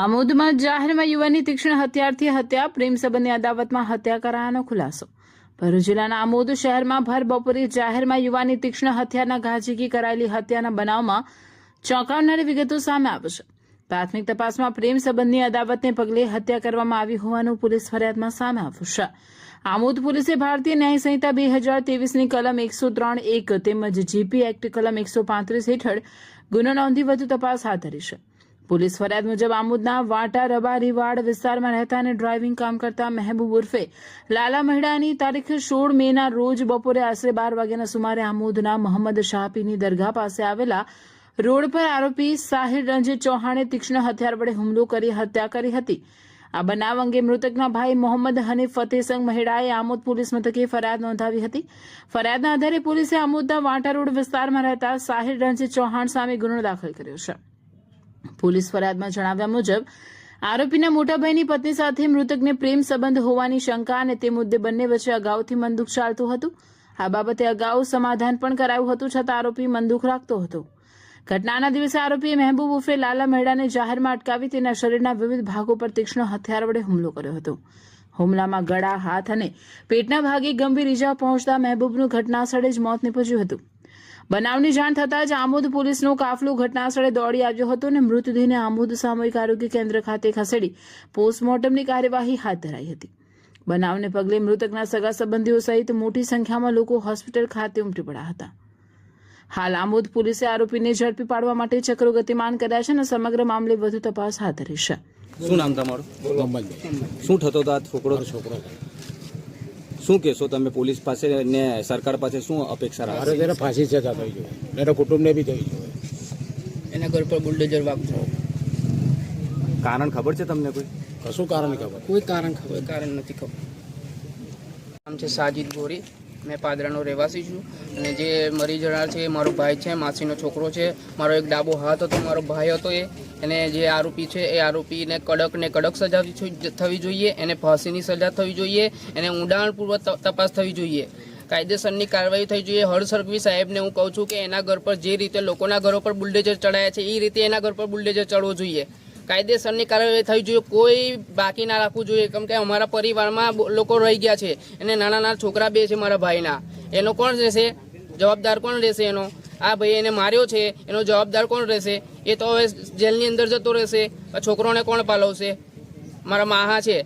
આમોદમાં જાહેરમાં યુવાનની તીક્ષ્ણ હથિયારથી હત્યા, પ્રેમ સંબંધની અદાવતમાં હત્યા કરાયાનો ખુલાસો। ભરૂચ જિલ્લાના આમોદ શહેરમાં ભર બપોરે જાહેરમાં યુવાનની તીક્ષ્ણ હથિયારના ઘા ઝીકી કરાયેલી હત્યાના બનાવમાં ચોંકાવનારી વિગતો સામે આવી છે। પ્રાથમિક તપાસમાં પ્રેમ સંબંધની અદાવતને પગલે હત્યા કરવામાં આવી હોવાનું પોલીસ ફરિયાદમાં સામે આવ્યું છે। આમોદ પોલીસે ભારતીય ન્યાય સંહિતા 2023ની કલમ 103(1) તેમજ જીપી એક્ટ કલમ 135 હેઠળ ગુનો નોંધી વધુ તપાસ હાથ ધરી છે। પોલીસ ફરિયાદ મુજબ આમોદના વાટા રબારીવાડ વિસ્તારમાં રહેતા અને ડ્રાઇવિંગ કામ કરતા મહેબૂબ ઉર્ફે લાલા મહેડાની તારીખ 16 મેના રોજ બપોરે આશરે 12 વાગ્યાના સુમારે આમોદના મોહમ્મદ શાહપીની દરગાહ પાસે આવેલા રોડ પર આરોપી સાહિર રંજીત ચૌહાણે તીક્ષ્ણ હથિયાર વડે હુમલો કરી હત્યા કરી હતી। આ બનાવ અંગે મૃતકના ભાઈ મોહમ્મદ હનીફ ફતેહસંગ મહેડાએ આમોદ પોલીસ મથકે ફરિયાદ નોંધાવી હતી। ફરિયાદના આધારે પોલીસે આમોદના વાટા રોડ વિસ્તારમાં રહેતા સાહિર રંજીત ચૌહાણ સામે ગુનો દાખલ કર્યો છે। પોલીસ ફરિયાદમાં જણાવ્યા મુજબ આરોપીના મોટા ભાઈની પત્ની સાથે મૃતકને પ્રેમ સંબંધ હોવાની શંકા અને તે મુદ્દે બંને વચ્ચે અગાઉથી મનદુખ ચાલતું હતું। આ બાબતે અગાઉ સમાધાન પણ કરાયું હતું, છતાં આરોપી મનદુખ રાખતો હતો। ઘટનાના દિવસે આરોપીએ મહેબૂબ ઉર્ફે લાલા મહેડાને જાહેરમાં અટકાવી તેના શરીરના વિવિધ ભાગો પર તીક્ષ્ણ હથિયાર વડે હુમલો કર્યો હતો। હુમલામાં ગળા, હાથ અને પેટના ભાગે ગંભીર ઇજા પહોંચતા મહેબૂબનું ઘટનાસ્થળે જ મોત નીપજ્યું હતું। બનાવની જાણ થતાં જ આમોદ પોલીસનો કાફલો ઘટનાસ્થળે દોડી આવ્યો હતો અને મૃતદેહને આમોદ સામૂહિક આરોગ્ય કેન્દ્ર ખાતે ખસેડી પોસ્ટમોર્ટમની કાર્યવાહી હાથ ધરાઈ હતી। બનાવને પગલે મૃતકના સગા સંબંધીઓ સહિત મોટી સંખ્યામાં લોકો હોસ્પિટલ ખાતે ઉમટી પડ્યા હતા। હાલ આમોદ પોલીસે આરોપીને ઝડપી પાડવા માટે ચક્રો ગતિમાન કર્યા છે અને સમગ્ર મામલે વધુ તપાસ હાથ ધરી છે। શું નામ તમારું? શું થતો હતો આ છોકરો? શું કહેશો તમે પોલીસ પાસે ને સરકાર પાસે શું અપેક્ષા રાખો? એને ફાંસી સજા થઈ જોઈએ, એના કુટુંબને બી થઈ જોઈએ। એના ઘર પર બુલડોઝર વાગતો। કારણ ખબર છે તમને? કોઈ કશું કારણ ખબર? કોઈ કારણ નથી ખબર। નામ છે સાજીદ ગોરી, મેં પાદરાનો રહેવાસી છું અને જે મરી જનાર છે એ મારો ભાઈ છે, માસીનો છોકરો છે। મારો એક ડાબો હાથ હતો, મારો ભાઈ હતો એને જે આરોપી છે એ આરોપીને કડક ને કડક સજા થવી જોઈએ, એને ફાંસીની સજા થવી જોઈએ, એને ઊંડાણપૂર્વક તપાસ થવી જોઈએ, કાયદેસરની કાર્યવાહી થઈ જોઈએ। હર્ષ સંઘવી સાહેબને હું કહું છું કે એના ઘર પર જે રીતે લોકોના ઘરો પર બુલડોઝર ચડાયા છે એ રીતે એના ઘર પર બુલડોઝર ચડવો જોઈએ। કાયદેસરની કાર્યવાહી થઈ જોઈએ, કોઈ બાકી ના રાખવું જોઈએ, કેમ કે અમારા પરિવારમાં લોકો રહી ગયા છે અને નાના નાના છોકરા બે છે મારા ભાઈના। એનો કોણ રહેશે? જવાબદાર કોણ રહેશે એનો? આ ભાઈ એને માર્યો છે એનો જવાબદાર કોણ રહેશે? એ તો હવે જેલની અંદર જતો રહેશે। છોકરોને કોણ પાલવશે? મારા માહા છે,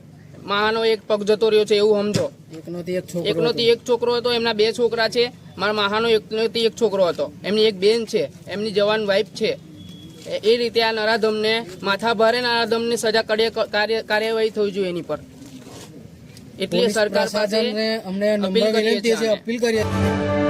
માહાનો એક પગ જતો રહ્યો છે એવું સમજો। એકનોથી એક છોકરો હતો, એમના બે છોકરા છે। મારા માહાનો એકનોથી એક છોકરો હતો, એમની એક બેન છે, એમની જવાન વાઇફ છે। એ રીતે આ નરાધમને માથા ભારે નરાધમની સજા કાર્યવાહી થવી જોઈએ એની પર। એટલે સરકાર પાસે અમને અપીલ કરીએ છીએ।